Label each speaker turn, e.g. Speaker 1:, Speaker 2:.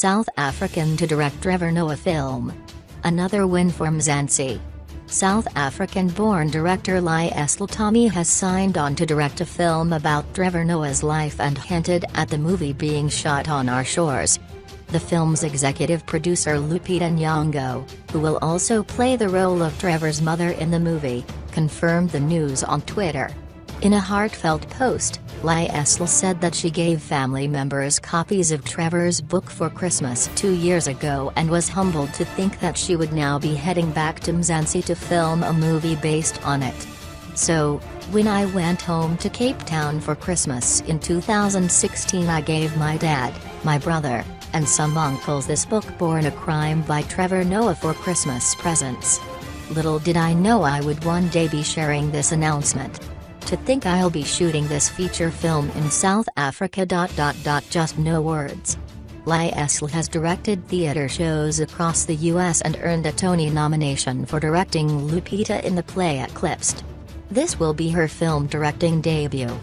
Speaker 1: South African to direct Trevor Noah film. Another win for Mzansi. South African-born director Liesl Tommy has signed on to direct a film about Trevor Noah's life and hinted at the movie being shot on our shores. The film's executive producer Lupita Nyong'o, who will also play the role of Trevor's mother in the movie, confirmed the news on Twitter. In a heartfelt post, Liesl said that she gave family members copies of Trevor's book for Christmas 2 years ago and was humbled to think that she would now be heading back to Mzansi to film a movie based on it. So, when I went home to Cape Town for Christmas in 2016, I gave my dad, my brother, and some uncles this book Born a Crime by Trevor Noah for Christmas presents. Little did I know I would one day be sharing this announcement. To think I'll be shooting this feature film in South Africa. Just no words. Liesl has directed theater shows across the US and earned a Tony nomination for directing Lupita in the play Eclipsed. This will be her film directing debut.